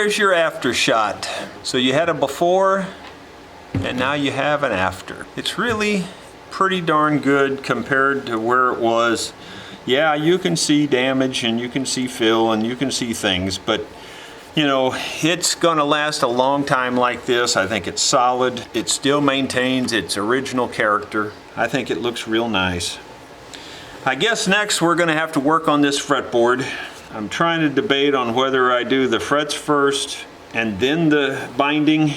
there's your after shot. So you had a before, and now you have an after. It's really pretty darn good compared to where it was. Yeah, you can see damage and you can see fill and you can see things, but you know, it's gonna last a long time like this. I think it's solid. It still maintains its original character. I think it looks real nice. I guess next we're gonna have to work on this fretboard. I'm trying to debate on whether I do the frets first and then the binding,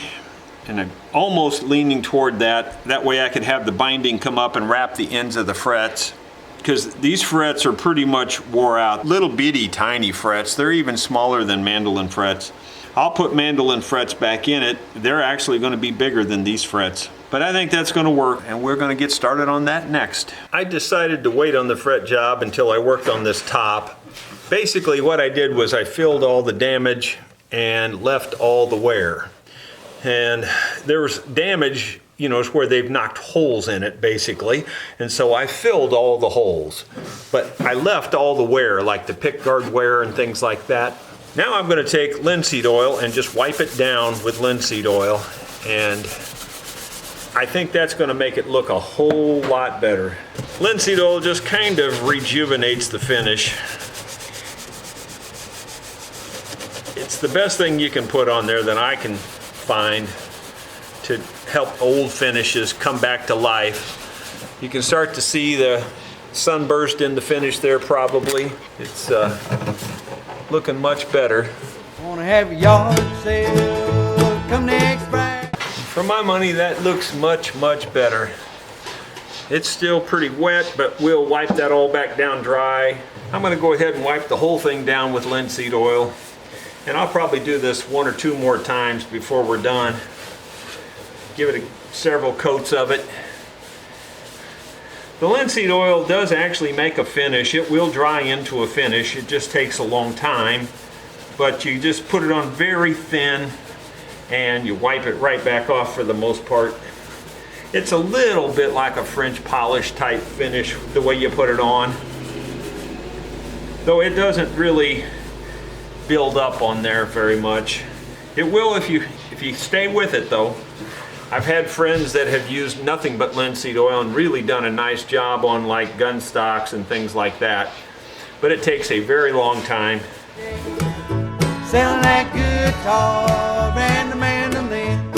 and I'm almost leaning toward that. That way I could have the binding come up and wrap the ends of the frets, because these frets are pretty much wore out. Little bitty tiny frets. They're even smaller than mandolin frets. I'll put mandolin frets back in it. They're actually going to be bigger than these frets. But I think that's going to work, and we're going to get started on that next. I decided to wait on the fret job until I worked on this top. Basically what I did was I filled all the damage and left all the wear. And there was damage, you know, it's where they've knocked holes in it basically. And so I filled all the holes, but I left all the wear, like the pick guard wear and things like that. Now I'm going to take linseed oil and just wipe it down with linseed oil, and I think that's going to make it look a whole lot better. Linseed oil just kind of rejuvenates the finish. It's the best thing you can put on there that I can find to help old finishes come back to life. You can start to see the sunburst in the finish there probably. It's looking much better. Wanna have a yard sale come next Friday. For my money, that looks much, much better. It's still pretty wet, but we'll wipe that all back down dry. I'm gonna go ahead and wipe the whole thing down with linseed oil. And I'll probably do this 1 or 2 more times before we're done. Give it several coats of it. The linseed oil does actually make a finish. It will dry into a finish. It just takes a long time. But you just put it on very thin and you wipe it right back off for the most part. It's a little bit like a French polish type finish the way you put it on. Though it doesn't really build up on there very much. It will if you stay with it though. I've had friends that have used nothing but linseed oil and really done a nice job on like gun stocks and things like that. But it takes a very long time. Selling that guitar and the mandolin.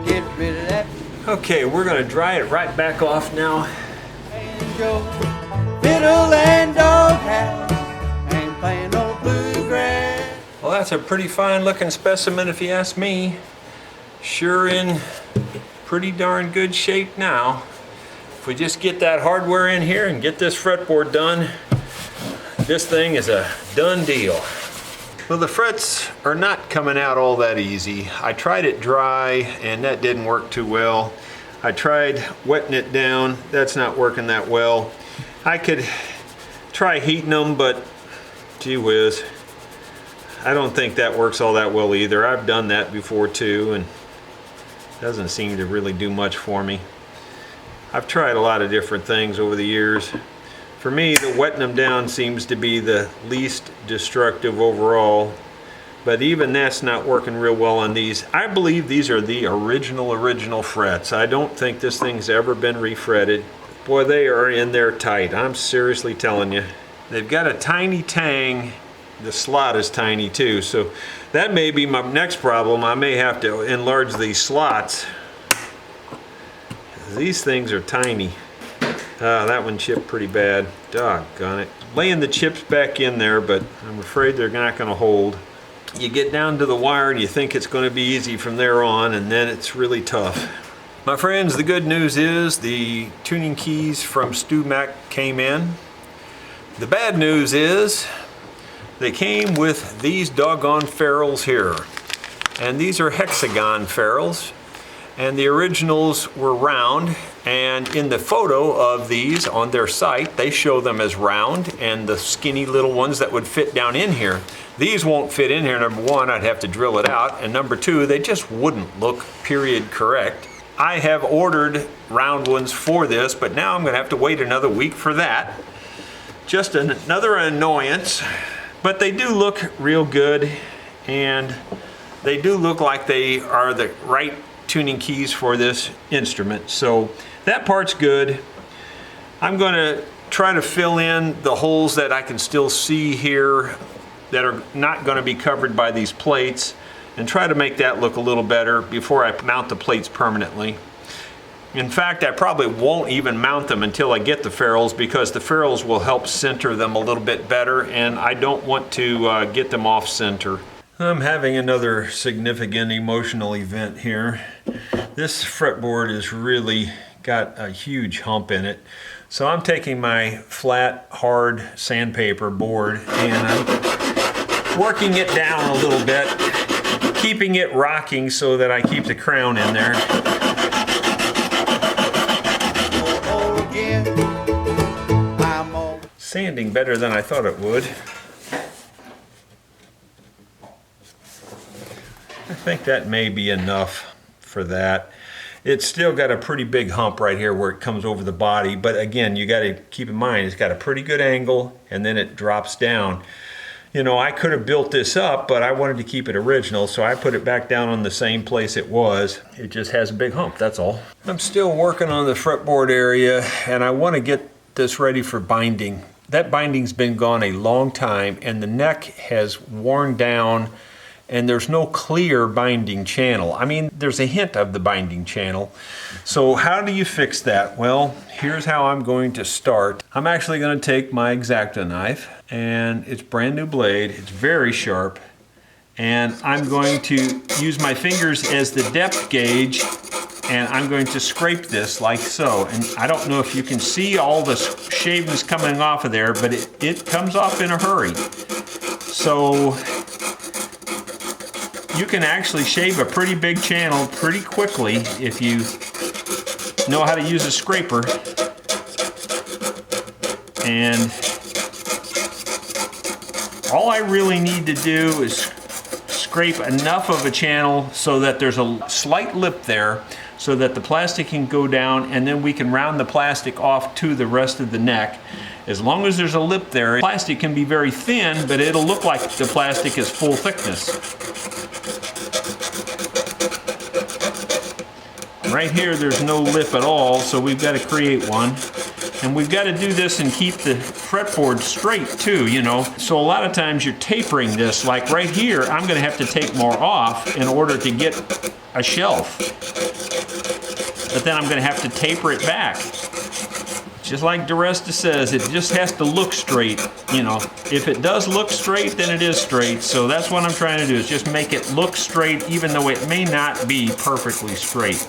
Get rid of that. Okay, we're gonna dry it right back off now. Banjo, fiddle and doghouse, and playing old bluegrass. Well, that's a pretty fine looking specimen if you ask me. Sure in pretty darn good shape now. If we just get that hardware in here and get this fretboard done, this thing is a done deal. Well, the frets are not coming out all that easy. I tried it dry and that didn't work too well. I tried wetting it down. That's not working that well. I could try heating them, but gee whiz, I don't think that works all that well either. I've done that before too, and doesn't seem to really do much for me. I've tried a lot of different things over the years. For me, the wetting them down seems to be the least destructive overall, but even that's not working real well on these. I believe these are the original frets. I don't think this thing's ever been refretted. Boy, they are in there tight. I'm seriously telling you. They've got a tiny tang. The slot is tiny too, so that may be my next problem. I may have to enlarge these slots. These things are tiny. That one chipped pretty bad. Doggone it. Laying the chips back in there, but I'm afraid they're not going to hold. You get down to the wire and you think it's going to be easy from there on, and then it's really tough. My friends, the good news is the tuning keys from Stu Mac came in. The bad news is they came with these doggone ferrules here. And these are hexagon ferrules. And the originals were round. And in the photo of these on their site, they show them as round and the skinny little ones that would fit down in here. These won't fit in here. Number one, I'd have to drill it out. And number two, they just wouldn't look period correct. I have ordered round ones for this, but now I'm gonna have to wait another week for that. Just another annoyance. But they do look real good, and they do look like they are the right tuning keys for this instrument. So that part's good. I'm going to try to fill in the holes that I can still see here that are not going to be covered by these plates, and try to make that look a little better before I mount the plates permanently. In fact, I probably won't even mount them until I get the ferrules, because the ferrules will help center them a little bit better, and I don't want to get them off center. I'm having another significant emotional event here. This fretboard has really got a huge hump in it. So I'm taking my flat, hard sandpaper board and I'm working it down a little bit, keeping it rocking so that I keep the crown in there. Sanding better than I thought it would. I think that may be enough for that. It's still got a pretty big hump right here where it comes over the body, but again, you got to keep in mind it's got a pretty good angle and then it drops down. You know, I could have built this up, but I wanted to keep it original, so I put it back down on the same place it was. It just has a big hump, that's all. I'm still working on the fretboard area, and I want to get this ready for binding. That binding's been gone a long time, and the neck has worn down, and there's no clear binding channel. I mean, there's a hint of the binding channel. So how do you fix that? Well, here's how I'm going to start. I'm actually going to take my X-Acto knife, and it's brand new blade. It's very sharp, and I'm going to use my fingers as the depth gauge, and I'm going to scrape this like so. And I don't know if you can see all the shavings coming off of there, but it comes off in a hurry. So you can actually shave a pretty big channel pretty quickly if you know how to use a scraper. And all I really need to do is scrape enough of a channel so that there's a slight lip there so that the plastic can go down, and then we can round the plastic off to the rest of the neck. As long as there's a lip there, plastic can be very thin, but it'll look like the plastic is full thickness. Right here, there's no lip at all, so we've got to create one. And we've got to do this and keep the fretboard straight too, you know. So a lot of times you're tapering this, like right here, I'm going to have to take more off in order to get a shelf. But then I'm going to have to taper it back. Just like DeResta says, it just has to look straight, you know. If it does look straight, then it is straight. So that's what I'm trying to do, is just make it look straight, even though it may not be perfectly straight.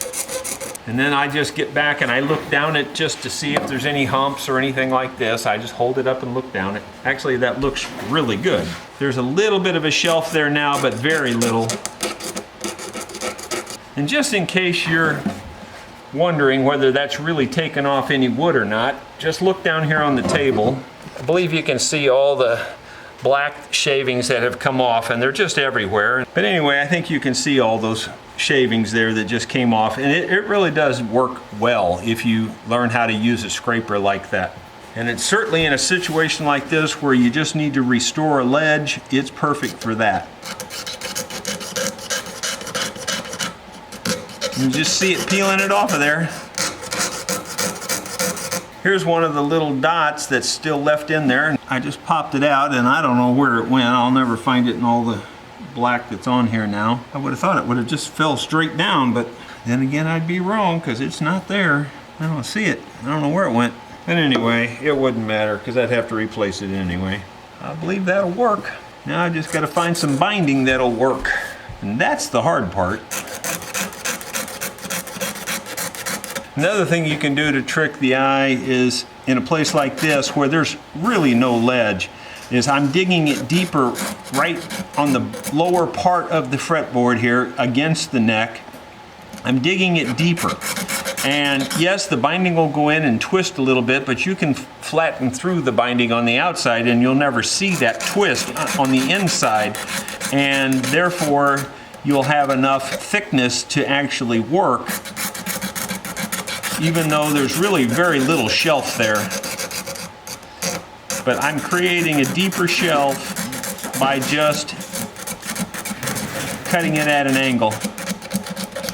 And then I just get back and I look down it just to see if there's any humps or anything like this. I just hold it up and look down it. Actually, that looks really good. There's a little bit of a shelf there now, but very little. And just in case you're wondering whether that's really taken off any wood or not, just look down here on the table. I believe you can see all the black shavings that have come off, and they're just everywhere. But anyway, I think you can see all those shavings there that just came off, and it really does work well if you learn how to use a scraper like that. And it's certainly in a situation like this where you just need to restore a ledge, it's perfect for that. You just see it peeling it off of there. Here's one of the little dots that's still left in there. I just popped it out and I don't know where it went. I'll never find it in all the black that's on here now. I would have thought it would have just fell straight down, but then again I'd be wrong because it's not there. I don't see it. I don't know where it went. But anyway, it wouldn't matter because I'd have to replace it anyway. I believe that'll work. Now I just got to find some binding that'll work. And that's the hard part. Another thing you can do to trick the eye is in a place like this where there's really no ledge, is I'm digging it deeper right on the lower part of the fretboard here against the neck. I'm digging it deeper. And yes, the binding will go in and twist a little bit, but you can flatten through the binding on the outside and you'll never see that twist on the inside. And therefore, you'll have enough thickness to actually work, even though there's really very little shelf there. But I'm creating a deeper shelf by just cutting it at an angle.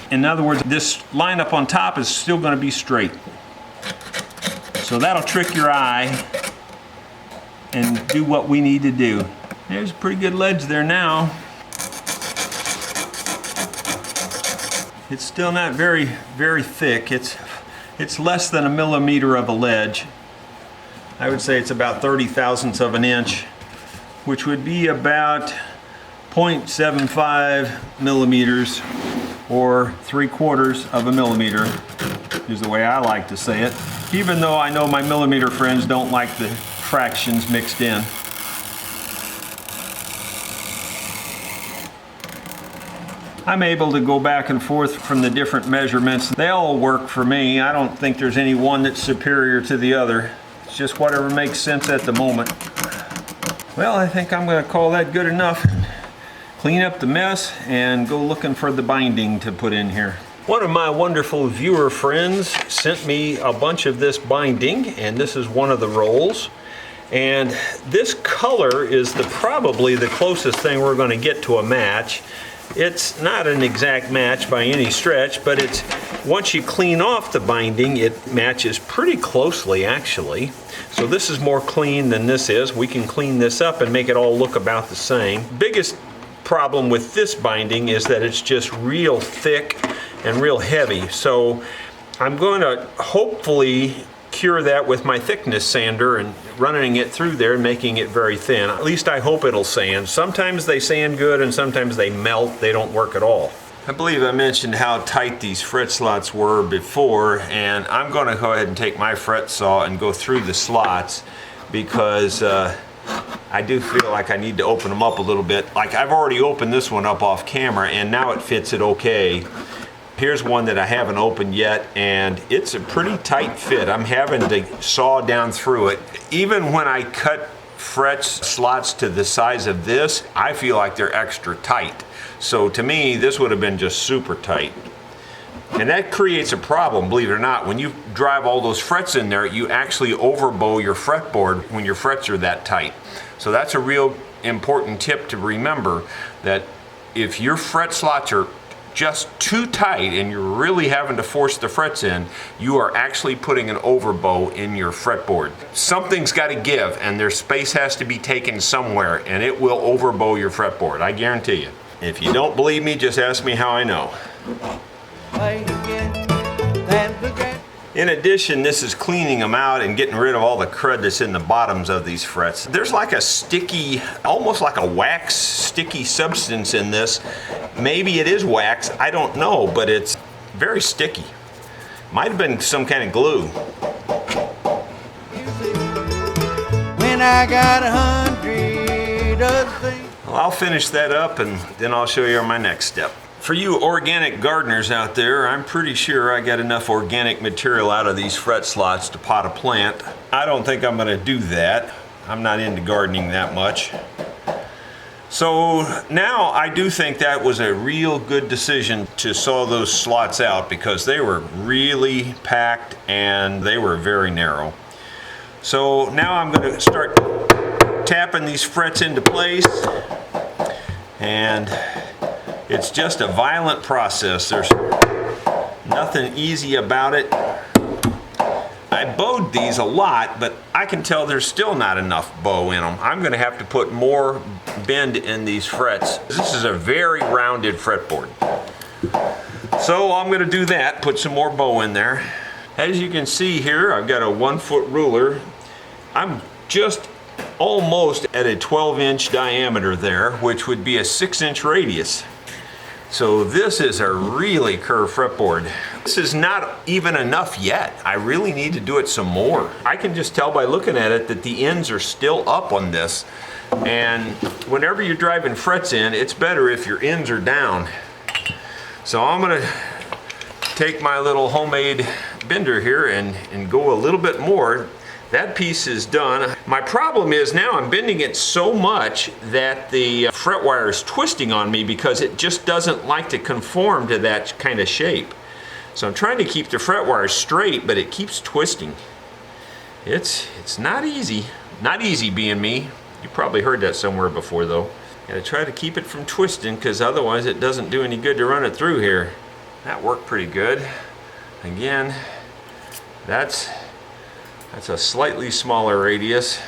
In other words, this line up on top is still going to be straight. So that'll trick your eye and do what we need to do. There's a pretty good ledge there now. It's still not very, very thick. It's less than a millimeter of a ledge. I would say it's about 30/1000ths of an inch, which would be about 0.75 millimeters, or 3/4 of a millimeter is the way I like to say it, even though I know my millimeter friends don't like the fractions mixed in. I'm able to go back and forth from the different measurements. They all work for me. I don't think there's any one that's superior to the other. It's just whatever makes sense at the moment. Well, I think I'm going to call that good enough. Clean up the mess and go looking for the binding to put in here. One of my wonderful viewer friends sent me a bunch of this binding, and this is one of the rolls. And this color is probably the closest thing we're going to get to a match. It's not an exact match by any stretch, but it's once you clean off the binding, it matches pretty closely actually. So this is more clean than this is. We can clean this up and make it all look about the same. Biggest problem with this binding is that it's just real thick and real heavy. So I'm going to hopefully cure that with my thickness sander and running it through there and making it very thin. At least I hope it'll sand. Sometimes they sand good and sometimes they melt. They don't work at all. I believe I mentioned how tight these fret slots were before, and I'm going to go ahead and take my fret saw and go through the slots because I do feel like I need to open them up a little bit. Like I've already opened this one up off camera and now it fits it okay. Here's one that I haven't opened yet, and it's a pretty tight fit. I'm having to saw down through it. Even when I cut fret slots to the size of this, I feel like they're extra tight. So to me, this would have been just super tight. And that creates a problem, believe it or not. When you drive all those frets in there, you actually overbow your fretboard when your frets are that tight. So that's a real important tip to remember, that if your fret slots are just too tight and you're really having to force the frets in, you are actually putting an overbow in your fretboard. Something's got to give, and their space has to be taken somewhere, and it will overbow your fretboard, I guarantee you. If you don't believe me, just ask me how I know. In addition, this is cleaning them out and getting rid of all the crud that's in the bottoms of these frets. There's like a sticky, almost like a wax sticky substance in this. Maybe it is wax, I don't know, but it's very sticky. Might have been some kind of glue. When I got 100 other things. Well, I'll finish that up and then I'll show you my next step. For you organic gardeners out there, I'm pretty sure I got enough organic material out of these fret slots to pot a plant. I don't think I'm going to do that. I'm not into gardening that much. So now I do think that was a real good decision to saw those slots out, because they were really packed and they were very narrow. So now I'm going to start tapping these frets into place, and it's just a violent process. There's nothing easy about it. I bowed these a lot, but I can tell there's still not enough bow in them. I'm going to have to put more bend in these frets. This is a very rounded fretboard. So I'm going to do that, put some more bow in there. As you can see here, I've got a 1-foot ruler. I'm just almost at a 12-inch diameter there, which would be a 6-inch radius. So this is a really curved fretboard. This is not even enough yet. I really need to do it some more. I can just tell by looking at it that the ends are still up on this. And whenever you're driving frets in, it's better if your ends are down. So I'm gonna take my little homemade bender here and go a little bit more. That piece is done. My problem is now I'm bending it so much that the fret wire is twisting on me because it just doesn't like to conform to that kind of shape. So I'm trying to keep the fret wire straight, but it keeps twisting. It's not easy. Not easy being me. You probably heard that somewhere before though. Gotta try to keep it from twisting, because otherwise it doesn't do any good to run it through here. That worked pretty good. Again, that's a slightly smaller radius.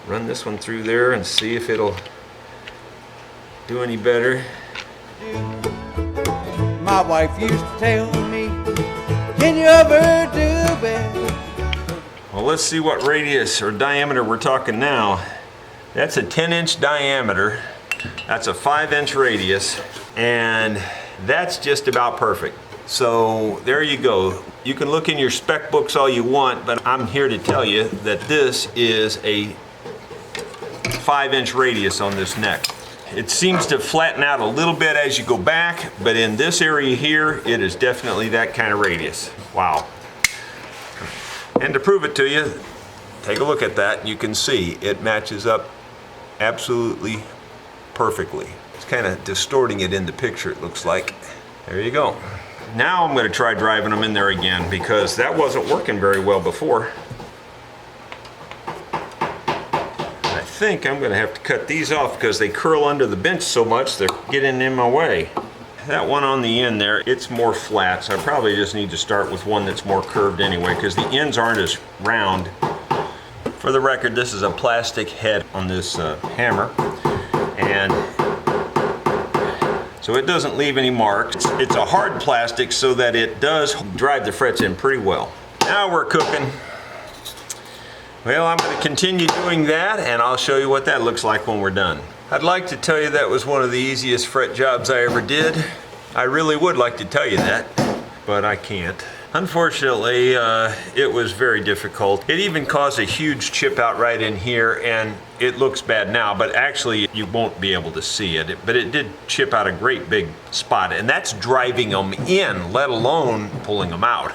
Run this one through there and see if it'll do any better. My wife used to tell me, can you ever do better? Well, let's see what radius or diameter we're talking now. That's a 10-inch diameter. That's a 5-inch radius, and that's just about perfect. So there you go. You can look in your spec books all you want, but I'm here to tell you that this is a 5-inch radius on this neck. It seems to flatten out a little bit as you go back, but in this area here, it is definitely that kind of radius. Wow. And to prove it to you, take a look at that. You can see it matches up absolutely perfectly. It's kind of distorting it in the picture, it looks like. There you go. Now I'm going to try driving them in there again, because that wasn't working very well before. I think I'm going to have to cut these off because they curl under the bench so much they're getting in my way. That one on the end there, it's more flat, so I probably just need to start with one that's more curved anyway, because the ends aren't as round. For the record, this is a plastic head on this hammer, and so it doesn't leave any marks. It's a hard plastic so that it does drive the frets in pretty well. Now we're cooking. Well, I'm going to continue doing that, and I'll show you what that looks like when we're done. I'd like to tell you that was one of the easiest fret jobs I ever did. I really would like to tell you that, but I can't. Unfortunately, it was very difficult. It even caused a huge chip out right in here, and it looks bad now, but actually you won't be able to see it. But it did chip out a great big spot, and that's driving them in, let alone pulling them out.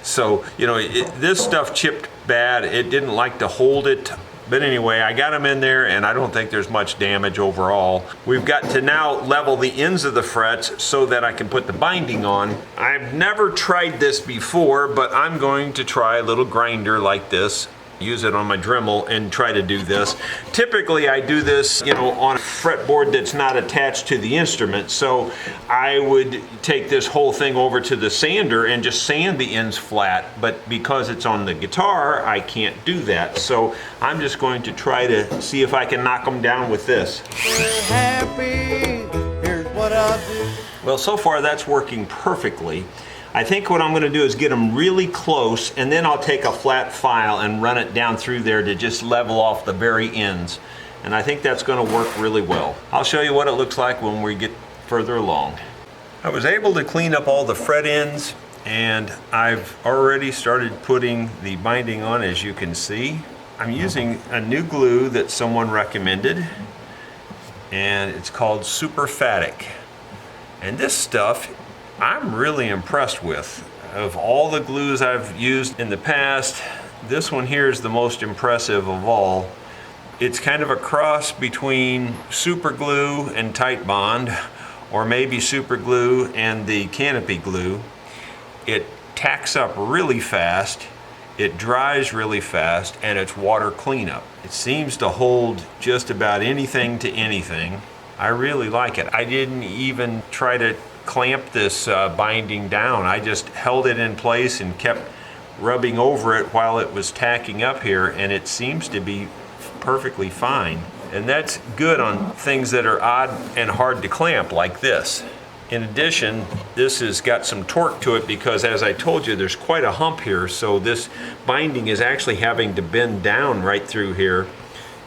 So, you know, this stuff chipped bad. It didn't like to hold it. But anyway, I got them in there, and I don't think there's much damage overall. We've got to now level the ends of the frets so that I can put the binding on. I've never tried this before, but I'm going to try a little grinder like this. Use it on my Dremel and try to do this. Typically I do this, you know, on a fretboard that's not attached to the instrument. So I would take this whole thing over to the sander and just sand the ends flat. But because it's on the guitar, I can't do that. So I'm just going to try to see if I can knock them down with this. Happy, here's what I'll do. Well, so far that's working perfectly. I think what I'm going to do is get them really close, and then I'll take a flat file and run it down through there to just level off the very ends. And I think that's going to work really well. I'll show you what it looks like when we get further along. I was able to clean up all the fret ends, and I've already started putting the binding on, as you can see. I'm using a new glue that someone recommended, and it's called Superphatic. And this stuff I'm really impressed with. Of all the glues I've used in the past, this one here is the most impressive of all. It's kind of a cross between super glue and tight bond, or maybe super glue and the canopy glue. It tacks up really fast, it dries really fast, and it's water cleanup. It seems to hold just about anything to anything. I really like it. I didn't even try to clamp this binding down. I just held it in place and kept rubbing over it while it was tacking up here, and it seems to be perfectly fine. And that's good on things that are odd and hard to clamp like this. In addition, this has got some torque to it because, as I told you, there's quite a hump here, so this binding is actually having to bend down right through here,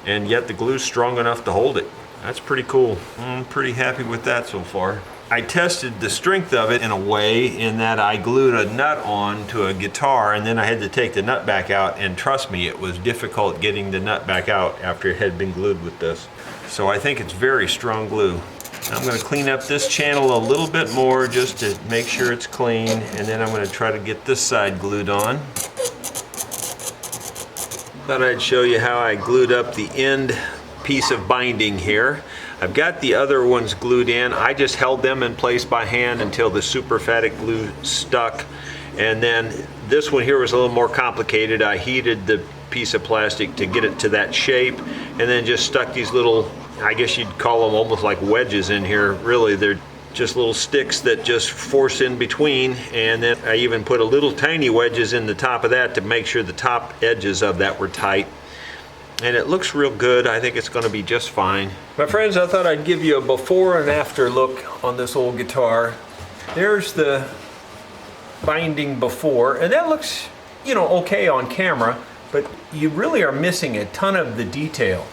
and yet the glue's strong enough to hold it. That's pretty cool. I'm pretty happy with that so far. I tested the strength of it in a way in that I glued a nut on to a guitar, and then I had to take the nut back out, and trust me, it was difficult getting the nut back out after it had been glued with this. So I think it's very strong glue. I'm going to clean up this channel a little bit more just to make sure it's clean, and then I'm going to try to get this side glued on. Thought I'd show you how I glued up the end piece of binding here. I've got the other ones glued in. I just held them in place by hand until the Superphatic glue stuck. And then this one here was a little more complicated. I heated the piece of plastic to get it to that shape, and then just stuck these little I guess you'd call them almost like wedges in here. Really, they're just little sticks that just force in between, and then I even put a little tiny wedges in the top of that to make sure the top edges of that were tight. And it looks real good. I think it's going to be just fine. My friends, I thought I'd give you a before and after look on this old guitar. There's the binding before, and that looks, you know, okay on camera, but you really are missing a ton of the detail.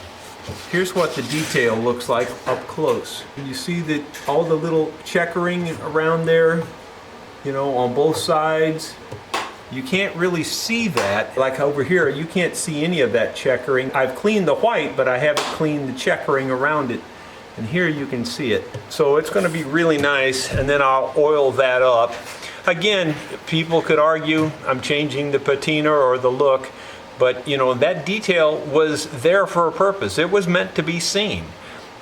Here's what the detail looks like up close. You see that all the little checkering around there, you know, on both sides. You can't really see that. Like over here, you can't see any of that checkering. I've cleaned the white, but I haven't cleaned the checkering around it. And here you can see it. So it's going to be really nice, and then I'll oil that up. Again, people could argue I'm changing the patina or the look, but you know, that detail was there for a purpose. It was meant to be seen.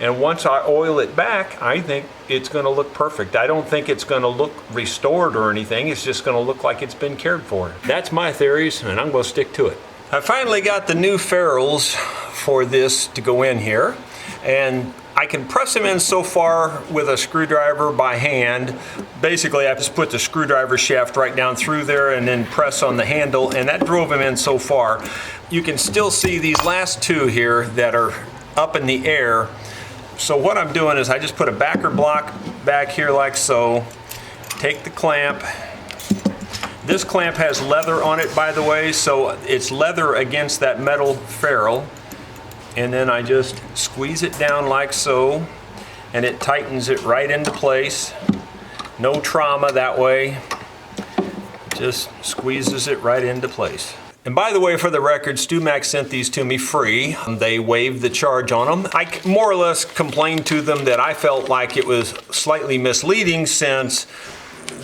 And once I oil it back, I think it's going to look perfect. I don't think it's going to look restored or anything. It's just going to look like it's been cared for. That's my theories, and I'm going to stick to it. I finally got the new ferrules for this to go in here, and I can press them in so far with a screwdriver by hand. Basically, I just put the screwdriver shaft right down through there and then press on the handle, and that drove them in so far. You can still see these last two here that are up in the air. So what I'm doing is I just put a backer block back here like so, take the clamp. This clamp has leather on it, by the way, so it's leather against that metal ferrule. And then I just squeeze it down like so, and it tightens it right into place. No trauma that way. Just squeezes it right into place. And by the way, for the record, StewMac sent these to me free. They waived the charge on them. I more or less complained to them that I felt like it was slightly misleading, since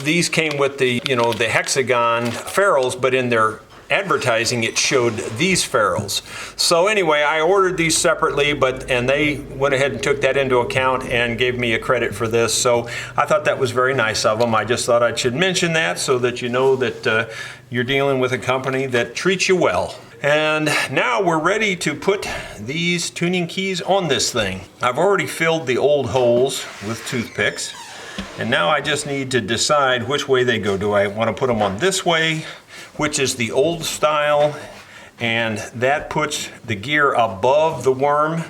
these came with the, you know, the hexagon ferrules, but in their advertising it showed these ferrules. So anyway, I ordered these separately, and they went ahead and took that into account and gave me a credit for this. So I thought that was very nice of them. I just thought I should mention that so that you know that you're dealing with a company that treats you well. And now we're ready to put these tuning keys on this thing. I've already filled the old holes with toothpicks, and now I just need to decide which way they go. Do I want to put them on this way, which is the old style, and that puts the gear above the worm,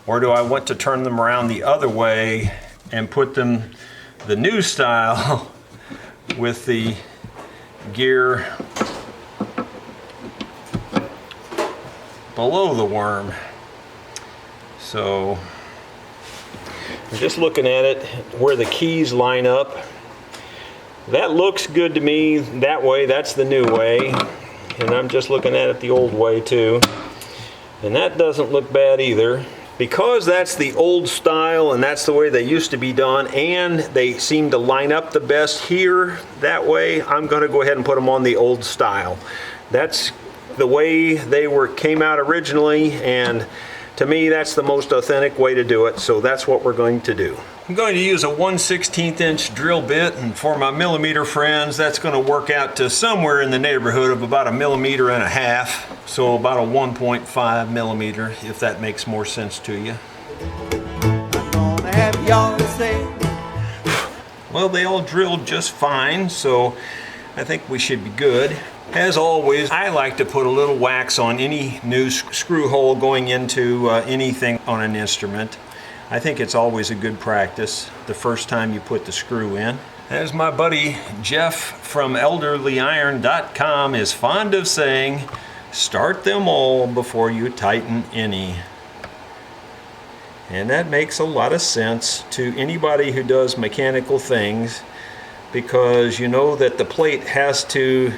or do I want to turn them around the other way and put them the new style with the gear below the worm? So I'm just looking at it where the keys line up. That looks good to me that way. That's the new way. And I'm just looking at it the old way too. And that doesn't look bad either. Because that's the old style and that's the way they used to be done, and they seem to line up the best here that way, I'm going to go ahead and put them on the old style. That's the way they came out originally, and to me that's the most authentic way to do it, so that's what we're going to do. I'm going to use a 1/16 inch drill bit, and for my millimeter friends, that's going to work out to somewhere in the neighborhood of about 1.5 millimeters, so about a 1.5 millimeter, if that makes more sense to you. I'm gonna have y'all to say. Well, they all drilled just fine, so I think we should be good. As always, I like to put a little wax on any new screw hole going into anything on an instrument. I think it's always a good practice the first time you put the screw in. As my buddy Jeff from ElderlyIron.com is fond of saying, start them all before you tighten any. And that makes a lot of sense to anybody who does mechanical things, because you know that the plate has to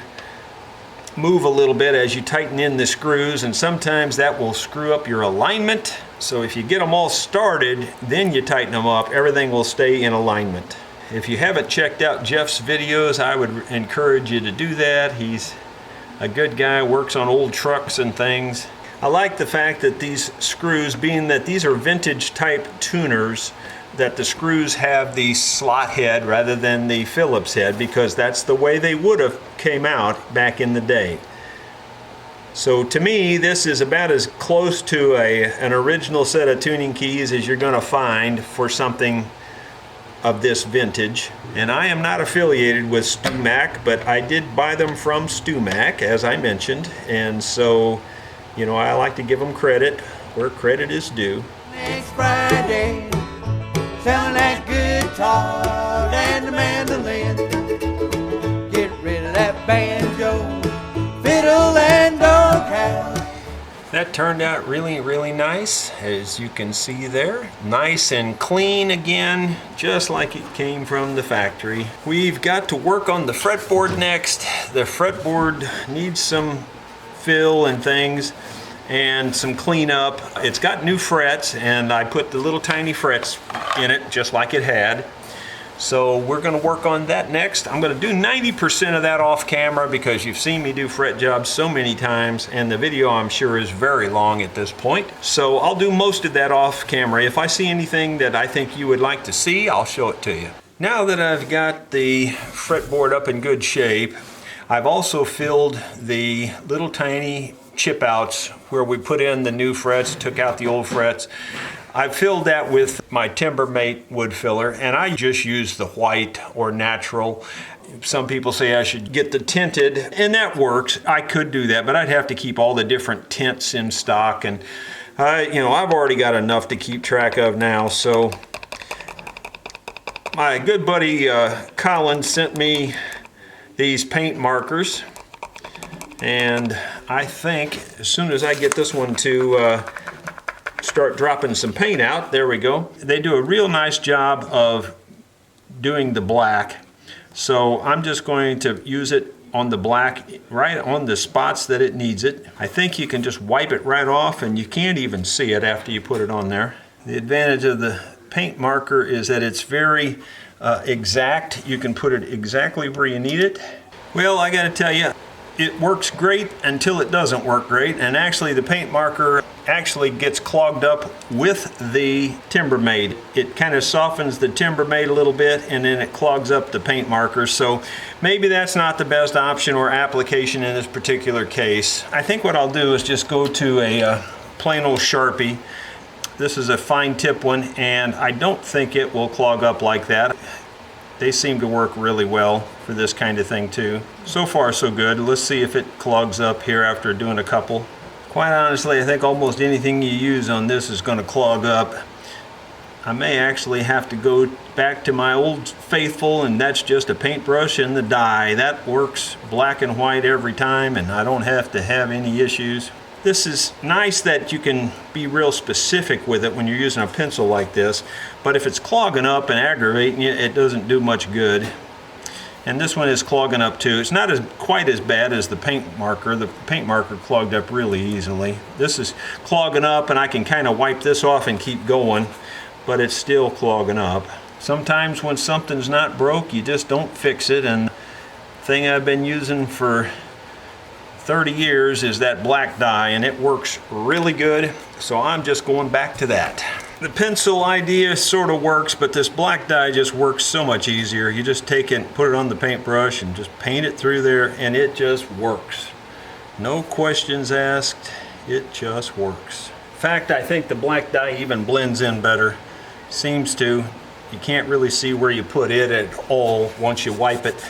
move a little bit as you tighten in the screws, and sometimes that will screw up your alignment. So if you get them all started, then you tighten them up, everything will stay in alignment. If you haven't checked out Jeff's videos, I would encourage you to do that. He's a good guy, works on old trucks and things. I like the fact that these screws, being that these are vintage type tuners, that the screws have the slot head rather than the Phillips head, because that's the way they would have came out back in the day. So to me, this is about as close to an original set of tuning keys as you're going to find for something of this vintage. And I am not affiliated with StewMac, but I did buy them from StewMac, as I mentioned. And so, you know, I like to give them credit where credit is due. Next Friday, selling that guitar and the mandolin. Get rid of that banjo, fiddle and doghouse. That turned out really, really nice, as you can see there. Nice and clean again, just like it came from the factory. We've got to work on the fretboard next. The fretboard needs some fill and things and some cleanup. It's got new frets, and I put the little tiny frets in it just like it had. So we're going to work on that next. I'm going to do 90% of that off camera because you've seen me do fret jobs so many times, and the video I'm sure is very long at this point. So I'll do most of that off camera. If I see anything that I think you would like to see, I'll show it to you. Now that I've got the fretboard up in good shape, I've also filled the little tiny chip outs where we put in the new frets, took out the old frets. I filled that with my Timbermate wood filler, and I just use the white or natural. Some people say I should get the tinted, and that works. I could do that, but I'd have to keep all the different tints in stock, and you know, I've already got enough to keep track of now. So my good buddy Colin sent me these paint markers, and I think as soon as I get this one to start dropping some paint out, there we go. They do a real nice job of doing the black. So I'm just going to use it on the black, right on the spots that it needs it. I think you can just wipe it right off and you can't even see it after you put it on there. The advantage of the paint marker is that it's very exact. You can put it exactly where you need it. Well, I gotta tell you, it works great until it doesn't work great, and actually the paint marker actually gets clogged up with the Timbermate. It kind of softens the Timbermate a little bit, and then it clogs up the paint marker. So maybe that's not the best option or application in this particular case. I think what I'll do is just go to a plain old Sharpie. This is a fine tip one, and I don't think it will clog up like that. They seem to work really well for this kind of thing too. So far so good. Let's see if it clogs up here after doing a couple. Quite honestly, I think almost anything you use on this is going to clog up. I may actually have to go back to my old faithful, and that's just a paintbrush and the dye. That works black and white every time, and I don't have to have any issues. This is nice that you can be real specific with it when you're using a pencil like this, but if it's clogging up and aggravating you, it doesn't do much good. And this one is clogging up too. It's not quite as bad as the paint marker. The paint marker clogged up really easily. This is clogging up, and I can kind of wipe this off and keep going, but it's still clogging up. Sometimes when something's not broke, you just don't fix it, and the thing I've been using for 30 years is that black dye, and it works really good, so I'm just going back to that. The pencil idea sort of works, but this black dye just works so much easier. You just take it, put it on the paintbrush, and just paint it through there, and it just works. No questions asked, it just works. In fact, I think the black dye even blends in better. Seems to. You can't really see where you put it at all once you wipe it.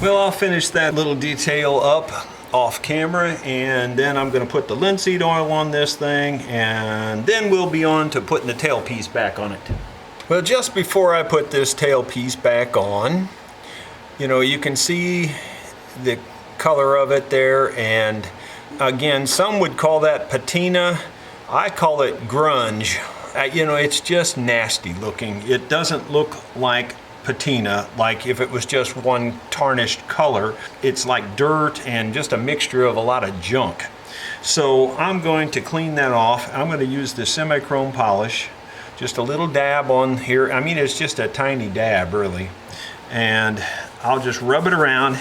Well, I'll finish that little detail up off camera, and then I'm going to put the linseed oil on this thing, and then we'll be on to putting the tailpiece back on it. Well, just before I put this tailpiece back on, you know, you can see the color of it there, and again, some would call that patina. I call it grunge. You know, it's just nasty looking. It doesn't look like patina, like if it was just one tarnished color. It's like dirt and just a mixture of a lot of junk. So I'm going to clean that off. I'm going to use the semi-chrome polish, just a little dab on here. I mean, it's just a tiny dab really, and I'll just rub it around,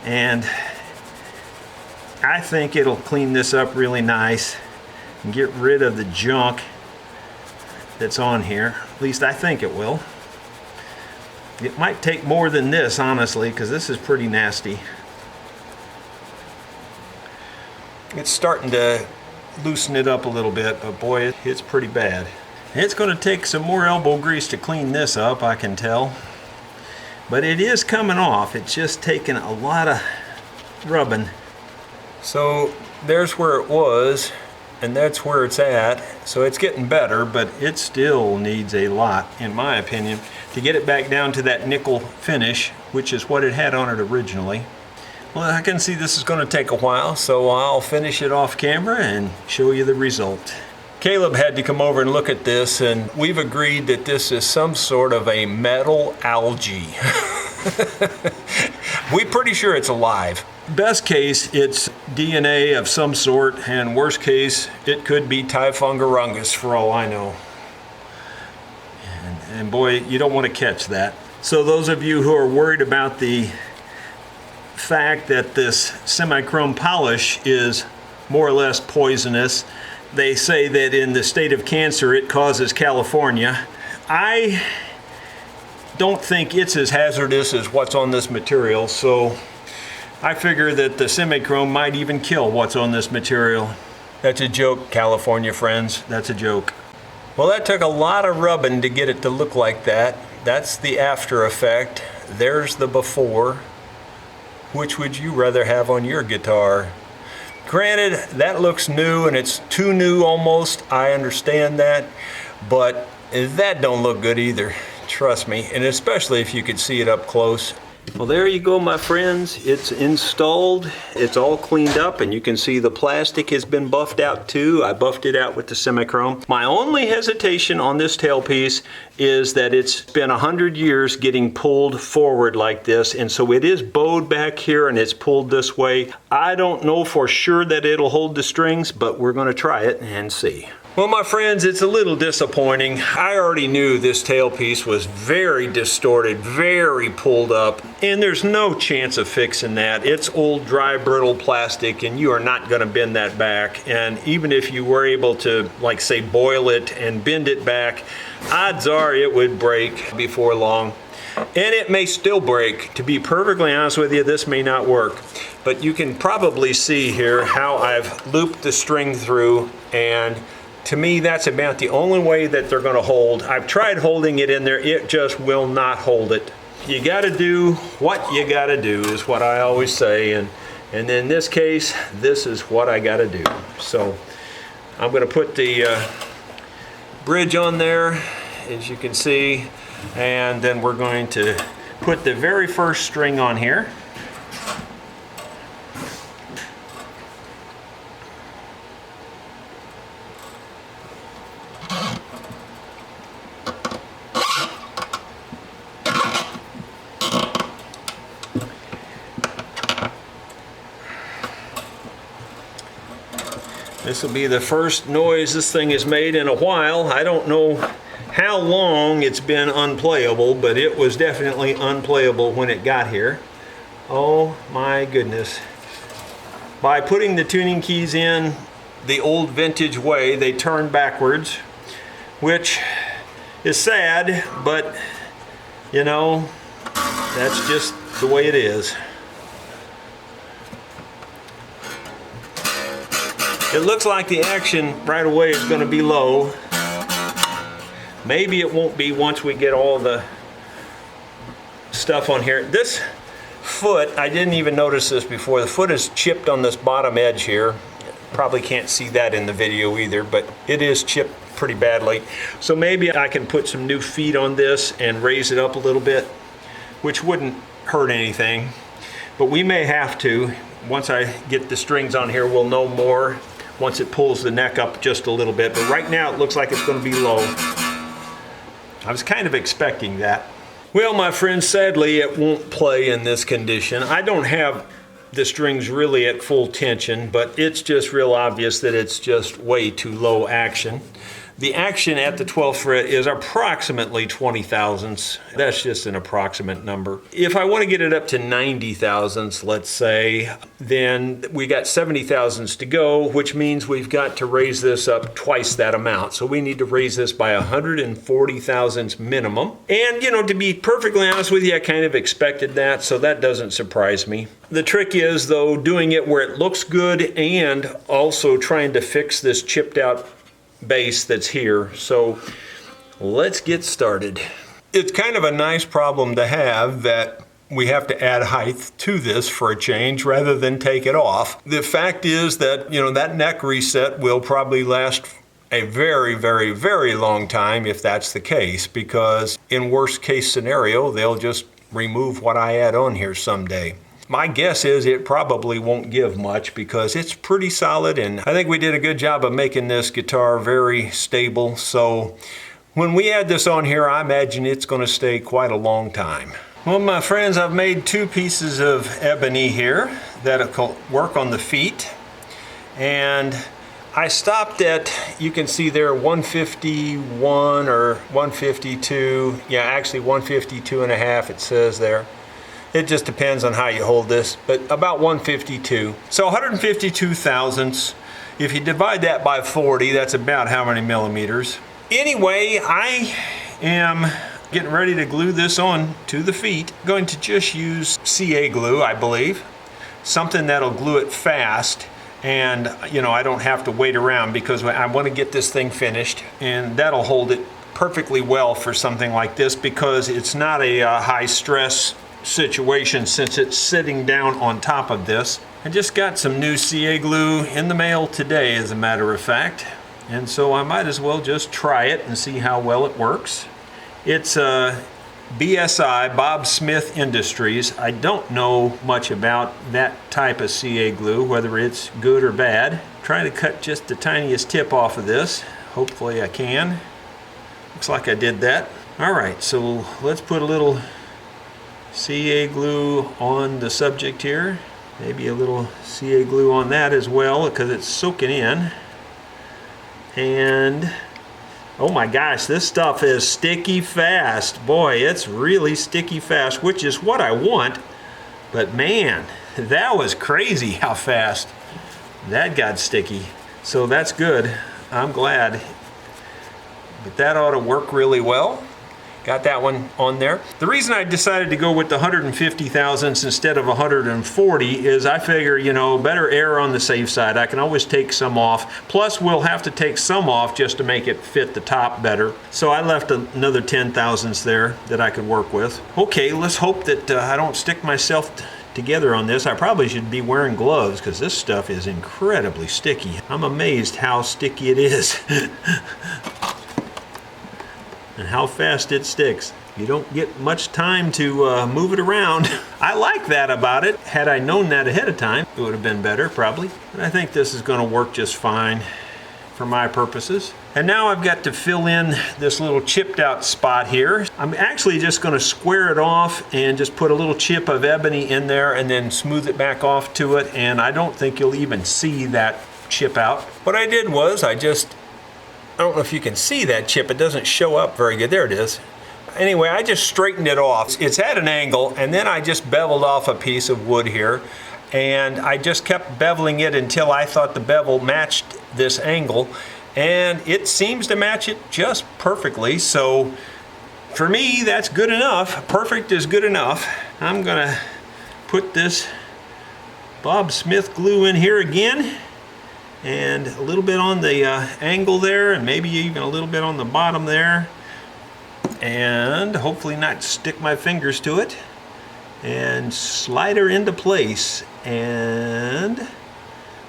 and I think it'll clean this up really nice and get rid of the junk that's on here. At least I think it will. It might take more than this, honestly, because this is pretty nasty. It's starting to loosen it up a little bit, but boy, it's pretty bad. It's going to take some more elbow grease to clean this up, I can tell. But it is coming off. It's just taking a lot of rubbing. So there's where it was, and that's where it's at. So it's getting better, but it still needs a lot, in my opinion, to get it back down to that nickel finish, which is what it had on it originally. Well, I can see this is going to take a while, so I'll finish it off camera and show you the result. Caleb had to come over and look at this, and we've agreed that this is some sort of a metal algae. We're pretty sure it's alive. Best case, it's DNA of some sort, and worst case, it could be Typhungurungus for all I know. And boy, you don't want to catch that. So those of you who are worried about the fact that this semi-chrome polish is more or less poisonous, they say that in the state of cancer it causes California. I don't think it's as hazardous as what's on this material, so I figure that the semi-chrome might even kill what's on this material. That's a joke, California friends. That's a joke. Well, that took a lot of rubbing to get it to look like that. That's the after effect. There's the before. Which would you rather have on your guitar? Granted, that looks new and it's too new almost. I understand that, but that don't look good either. Trust me, and especially if you could see it up close. Well, there you go, my friends. It's installed. It's all cleaned up, and you can see the plastic has been buffed out too. I buffed it out with the semi-chrome. My only hesitation on this tailpiece is that it's been 100 years getting pulled forward like this, and so it is bowed back here and it's pulled this way. I don't know for sure that it'll hold the strings, but we're going to try it and see. Well, my friends, it's a little disappointing. I already knew this tailpiece was very distorted, very pulled up, and there's no chance of fixing that. It's old, dry, brittle plastic, and you are not going to bend that back. And even if you were able to, like, say, boil it and bend it back, odds are it would break before long. And it may still break. To be perfectly honest with you, this may not work. But you can probably see here how I've looped the string through, and to me, that's about the only way that they're going to hold. I've tried holding it in there. It just will not hold it. You got to do what you got to do is what I always say. And in this case, this is what I got to do. So I'm going to put the bridge on there, as you can see. And then we're going to put the very first string on here. This will be the first noise this thing has made in a while. I don't know how long it's been unplayable, but it was definitely unplayable when it got here. Oh my goodness. By putting the tuning keys in the old vintage way, they turn backwards, which is sad, but you know, that's just the way it is. It looks like the action right away is going to be low. Maybe it won't be once we get all the stuff on here. This foot, I didn't even notice this before. The foot is chipped on this bottom edge here. Probably can't see that in the video either, but it is chipped pretty badly. So maybe I can put some new feet on this and raise it up a little bit, which wouldn't hurt anything. But we may have to. Once I get the strings on here, we'll know more once it pulls the neck up just a little bit. But right now it looks like it's going to be low. I was kind of expecting that. Well, my friends, sadly it won't play in this condition. I don't have the strings really at full tension, but it's just real obvious that it's just way too low action. The action at the 12th fret is approximately 20 thousandths. That's just an approximate number. If I want to get it up to 90 thousandths, let's say, then we got 70 thousandths to go, which means we've got to raise this up twice that amount. So we need to raise this by 140 thousandths minimum. And, you know, to be perfectly honest with you, I kind of expected that, so that doesn't surprise me. The trick is, though, doing it where it looks good and also trying to fix this chipped out base that's here. So let's get started. It's kind of a nice problem to have that we have to add height to this for a change rather than take it off. The fact is that, you know, that neck reset will probably last a very, very, very long time if that's the case, because in worst case scenario, they'll just remove what I add on here someday. My guess is it probably won't give much because it's pretty solid, and I think we did a good job of making this guitar very stable. So when we add this on here, I imagine it's going to stay quite a long time. Well, my friends, I've made two pieces of ebony here that'll work on the feet. And I stopped at, you can see there, 151 or 152. Yeah, actually 152 and a half it says there. It just depends on how you hold this, but about 152. So 152 thousandths. If you divide that by 40, that's about how many millimeters? Anyway, I am getting ready to glue this on to the feet. I'm going to just use CA glue, I believe. Something that'll glue it fast, and you know, I don't have to wait around because I want to get this thing finished, and that'll hold it perfectly well for something like this because it's not a high stress situation since it's sitting down on top of this. I just got some new CA glue in the mail today, as a matter of fact, and so I might as well just try it and see how well it works. It's BSI, Bob Smith Industries. I don't know much about that type of CA glue, whether it's good or bad. Trying to cut just the tiniest tip off of this. Hopefully I can. Looks like I did that. All right, so let's put a little CA glue on the subject here. Maybe a little CA glue on that as well because it's soaking in. And oh my gosh, this stuff is sticky fast. Boy, it's really sticky fast, which is what I want. But man, that was crazy how fast that got sticky. So that's good. I'm glad. But that ought to work really well. Got that one on there. The reason I decided to go with the 150 thousandths instead of 140 is I figure, you know, better err on the safe side. I can always take some off. Plus, we'll have to take some off just to make it fit the top better. So I left another 10 thousandths there that I could work with. Okay, let's hope that I don't stick myself together on this. I probably should be wearing gloves because this stuff is incredibly sticky. I'm amazed how sticky it is. And how fast it sticks. You don't get much time to move it around. I like that about it. Had I known that ahead of time, it would have been better, probably. But I think this is going to work just fine for my purposes. And now I've got to fill in this little chipped out spot here. I'm actually just going to square it off and just put a little chip of ebony in there and then smooth it back off to it. And I don't think you'll even see that chip out. What I did was I don't know if you can see that chip. It doesn't show up very good. There it is. Anyway, I just straightened it off. It's at an angle, and then I just beveled off a piece of wood here, and I just kept beveling it until I thought the bevel matched this angle, and it seems to match it just perfectly. So for me, that's good enough. Perfect is good enough. I'm gonna put this Bob Smith glue in here again, and a little bit on the angle there, and maybe even a little bit on the bottom there, and hopefully not stick my fingers to it, and slide her into place, and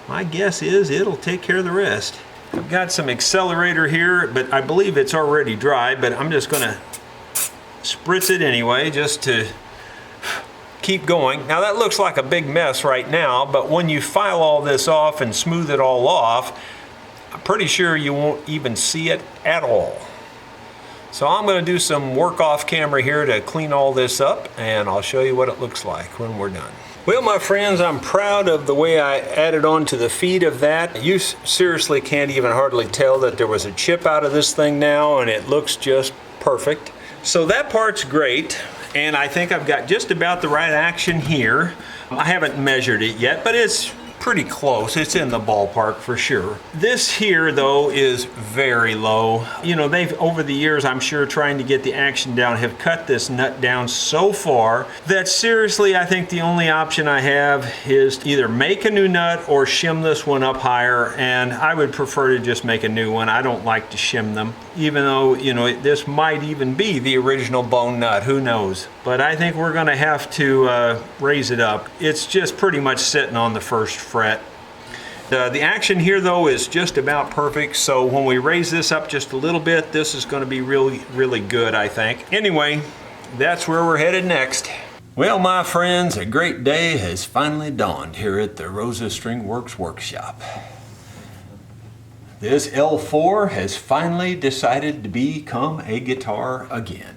my guess is it'll take care of the rest. I've got some accelerator here, but I believe it's already dry, but I'm just gonna spritz it anyway just to keep going. Now that looks like a big mess right now, but when you file all this off and smooth it all off, I'm pretty sure you won't even see it at all. So I'm going to do some work off camera here to clean all this up, and I'll show you what it looks like when we're done. Well, my friends, I'm proud of the way I added on to the feet of that. You seriously can't even hardly tell that there was a chip out of this thing now, and it looks just perfect. So that part's great, and I think I've got just about the right action here. I haven't measured it yet, but it's pretty close. It's in the ballpark for sure. This here though is very low. You know, they've over the years, I'm sure, trying to get the action down, have cut this nut down so far that seriously I think the only option I have is to either make a new nut or shim this one up higher, and I would prefer to just make a new one. I don't like to shim them, even though, you know, this might even be the original bone nut, who knows. But I think we're gonna have to raise it up. It's just pretty much sitting on the first fret. The action here though is just about perfect, so when we raise this up just a little bit, this is going to be really good, I think. Anyway, that's where we're headed next. Well, my friends, a great day has finally dawned here at the Rosa String Works workshop. This L4 has finally decided to become a guitar again.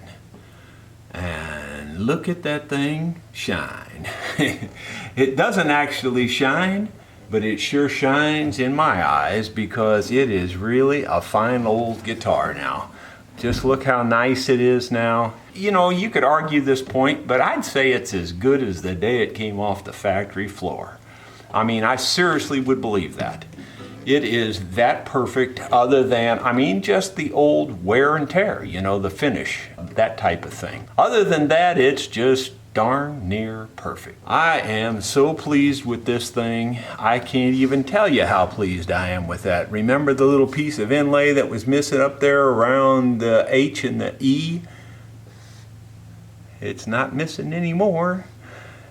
And look at that thing shine. It doesn't actually shine, but it sure shines in my eyes because it is really a fine old guitar now. Just look how nice it is now. You know, you could argue this point, but I'd say it's as good as the day it came off the factory floor. I mean, I seriously would believe that. It is that perfect, other than, I mean, just the old wear and tear, you know, the finish, that type of thing. Other than that, it's just darn near perfect. I am so pleased with this thing. I can't even tell you how pleased I am with that. Remember the little piece of inlay that was missing up there around the H and the E? It's not missing anymore.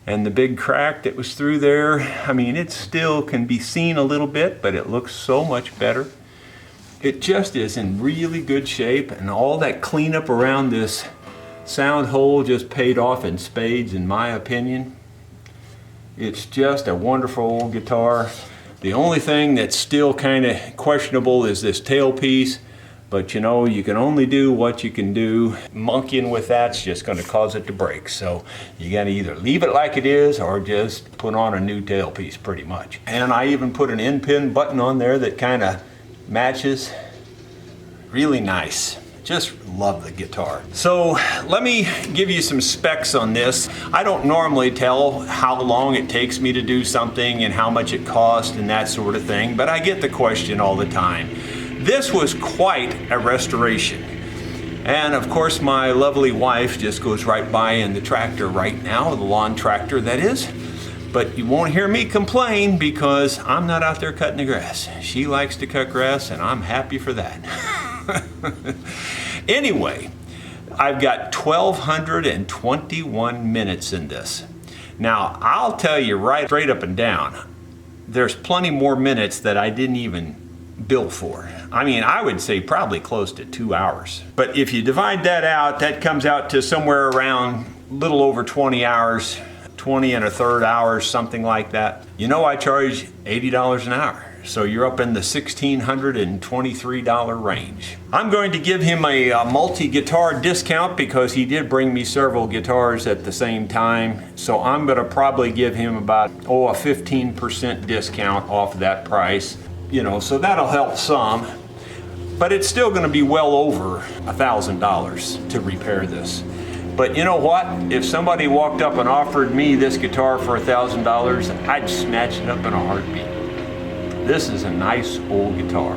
And the big crack that was through there, I mean, it still can be seen a little bit, but it looks so much better. It just is in really good shape, and all that cleanup around this sound hole just paid off in spades, in my opinion. It's just a wonderful old guitar. The only thing that's still kind of questionable is this tailpiece, but you know, you can only do what you can do. Monkeying with that's just going to cause it to break, so you got to either leave it like it is or just put on a new tailpiece pretty much. And I even put an end pin button on there that kind of matches. Really nice. Just love the guitar. So let me give you some specs on this. I don't normally tell how long it takes me to do something and how much it costs and that sort of thing, but I get the question all the time. This was quite a restoration. And of course my lovely wife just goes right by in the tractor right now, the lawn tractor that is. But you won't hear me complain because I'm not out there cutting the grass. She likes to cut grass and I'm happy for that. Anyway, I've got 1,221 minutes in this. Now, I'll tell you right straight up and down, there's plenty more minutes that I didn't even bill for. I mean, I would say probably close to 2 hours. But if you divide that out, that comes out to somewhere around a little over 20 hours, 20 and a third hours, something like that. You know, I charge $80 an hour. So you're up in the $1,623 range. I'm going to give him a multi-guitar discount because he did bring me several guitars at the same time. So I'm going to probably give him about, a 15% discount off that price. You know, so that'll help some. But it's still going to be well over $1,000 to repair this. But you know what? If somebody walked up and offered me this guitar for $1,000, I'd snatch it up in a heartbeat. This is a nice old guitar.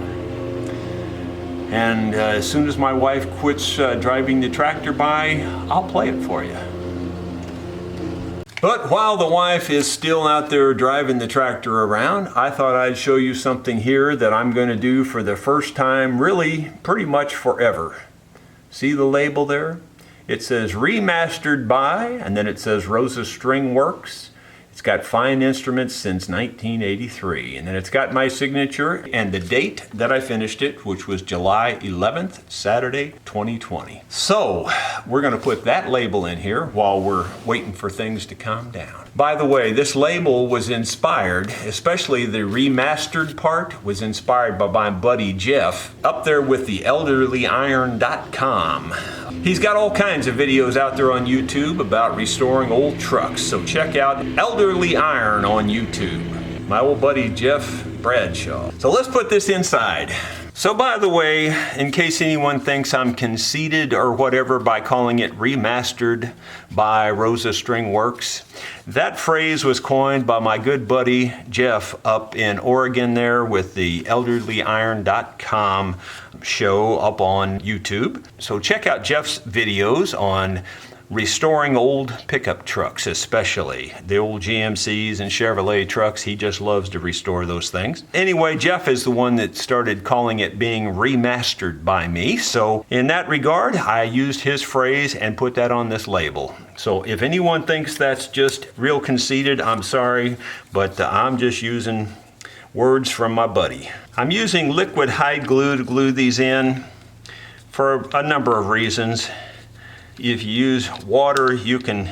And as soon as my wife quits driving the tractor by, I'll play it for you. But while the wife is still out there driving the tractor around, I thought I'd show you something here that I'm going to do for the first time, really pretty much forever. See the label there? It says remastered by, and then it says Rosa String Works. It It's got fine instruments since 1983, and then it's got my signature and the date that I finished it, which was July 11th, Saturday, 2020. So we're going to put that label in here while we're waiting for things to calm down. By the way, this label was inspired, especially the remastered part, was inspired by my buddy Jeff up there with the elderlyiron.com. He's got all kinds of videos out there on YouTube about restoring old trucks, so check out Elderly Iron on YouTube. My old buddy Jeff Bradshaw. So let's put this inside. So by the way, in case anyone thinks I'm conceited or whatever by calling it remastered by Rosa String Works, that phrase was coined by my good buddy Jeff up in Oregon there with the elderlyiron.com show up on YouTube. So check out Jeff's videos on restoring old pickup trucks, especially the old GMCs and Chevrolet trucks. He just loves to restore those things. Anyway, Jeff is the one that started calling it being remastered by me. So in that regard, I used his phrase and put that on this label. So if anyone thinks that's just real conceited, I'm sorry, but I'm just using words from my buddy. I'm using liquid hide glue to glue these in for a number of reasons. If you use water, you can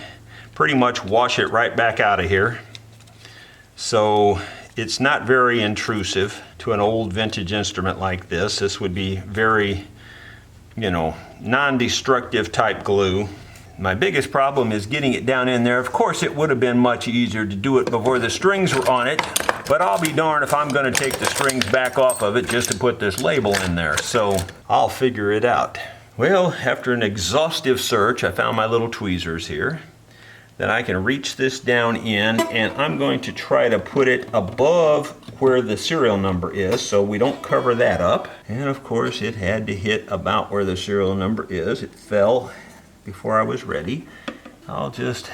pretty much wash it right back out of here. So it's not very intrusive to an old vintage instrument like this. This would be very, non-destructive type glue. My biggest problem is getting it down in there. Of course, it would have been much easier to do it before the strings were on it, but I'll be darned if I'm going to take the strings back off of it just to put this label in there. So I'll figure it out. Well, after an exhaustive search, I found my little tweezers here that I can reach this down in, and I'm going to try to put it above where the serial number is so we don't cover that up. And of course, it had to hit about where the serial number is. It fell before I was ready. I'll just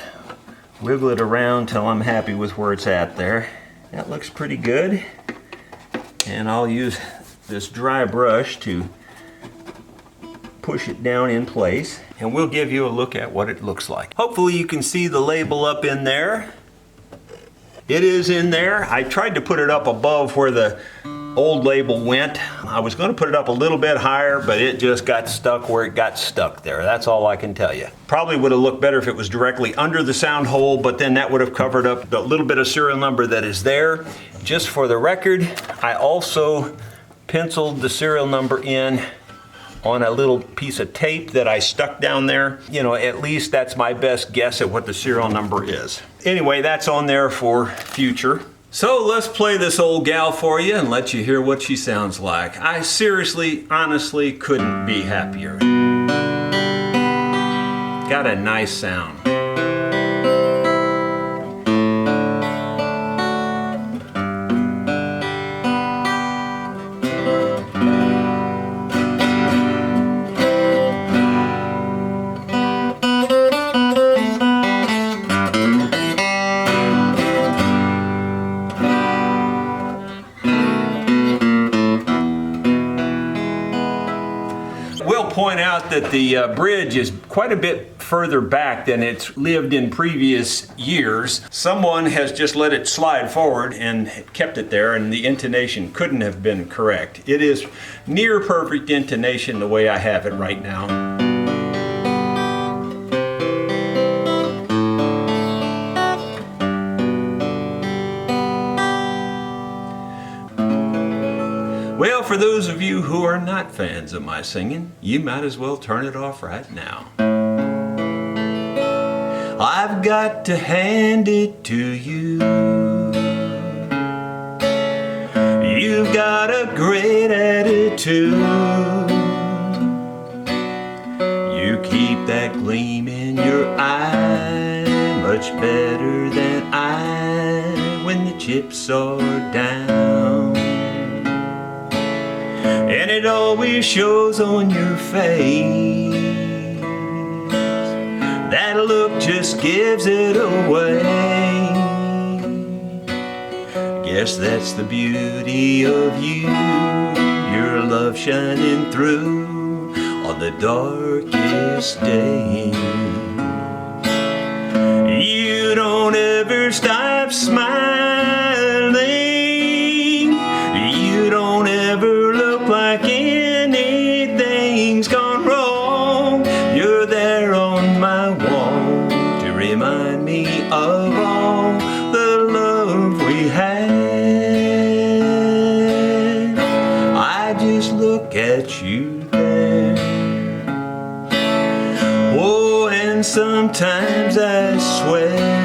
wiggle it around till I'm happy with where it's at there. That looks pretty good. And I'll use this dry brush to push it down in place, and we'll give you a look at what it looks like. Hopefully you can see the label up in there. It is in there. I tried to put it up above where the old label went. I was going to put it up a little bit higher, but it just got stuck where it got stuck there. That's all I can tell you. Probably would have looked better if it was directly under the sound hole, but then that would have covered up the little bit of serial number that is there. Just for the record, I also penciled the serial number in on a little piece of tape that I stuck down there. At least that's my best guess at what the serial number is. Anyway, that's on there for future. So let's play this old gal for you and let you hear what she sounds like. I seriously, honestly couldn't be happier. Got a nice sound. Point out that the bridge is quite a bit further back than it's lived in previous years. Someone has just let it slide forward and kept it there, and the intonation couldn't have been correct. It is near perfect intonation the way I have it right now. Well, for those of you who are not fans of my singing, you might as well turn it off right now. I've got to hand it to you. You've got a great attitude. You keep that gleam in your eye much better than I when the chips are down. And it always shows on your face. That look just gives it away. Guess that's the beauty of you. Your love shining through on the darkest day. You don't ever stop smiling. You don't ever look like anything's gone wrong. You're there on my wall to remind me of all the love we had. I just look at you there. Oh, and sometimes I swear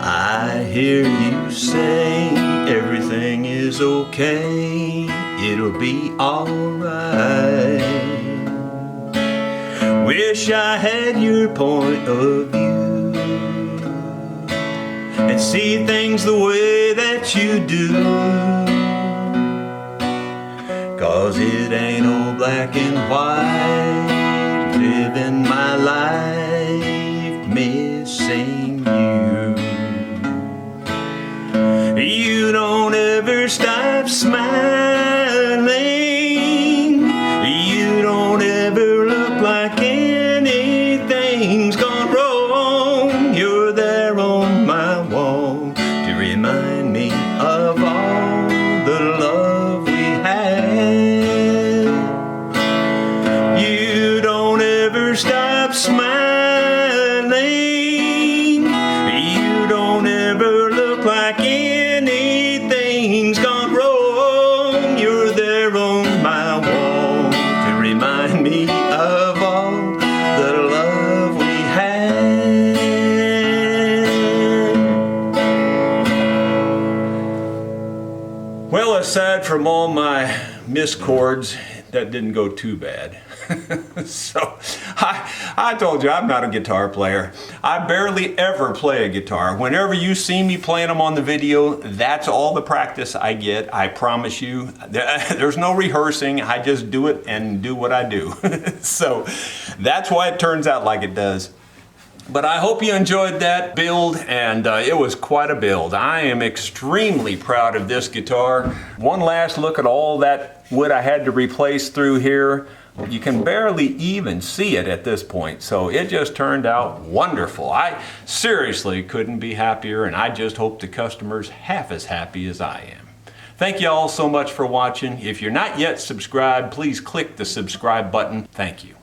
I hear you say everything is okay, it'll be alright. Wish I had your point of view and see things the way that you do. 'Cause it ain't all black and white, living my life missing you. You don't ever stop smiling. You don't ever look like anything's gone wrong. You're there on my wall to remind me of all the love we had. You don't ever stop smiling. You don't ever look like anything's gone wrong. You're there on my wall to remind me of all the love we had. Well, aside from all my mischords, that didn't go too bad. So, I told you I'm not a guitar player. I barely ever play a guitar. Whenever you see me playing them on the video, that's all the practice I get, I promise you. There's no rehearsing, I just do it and do what I do. So, that's why it turns out like it does. But I hope you enjoyed that build, and it was quite a build. I am extremely proud of this guitar. One last look at all that wood I had to replace through here. You can barely even see it at this point, so it just turned out wonderful. I seriously couldn't be happier, and I just hope the customer's half as happy as I am. Thank you all so much for watching. If you're not yet subscribed, please click the subscribe button. Thank you.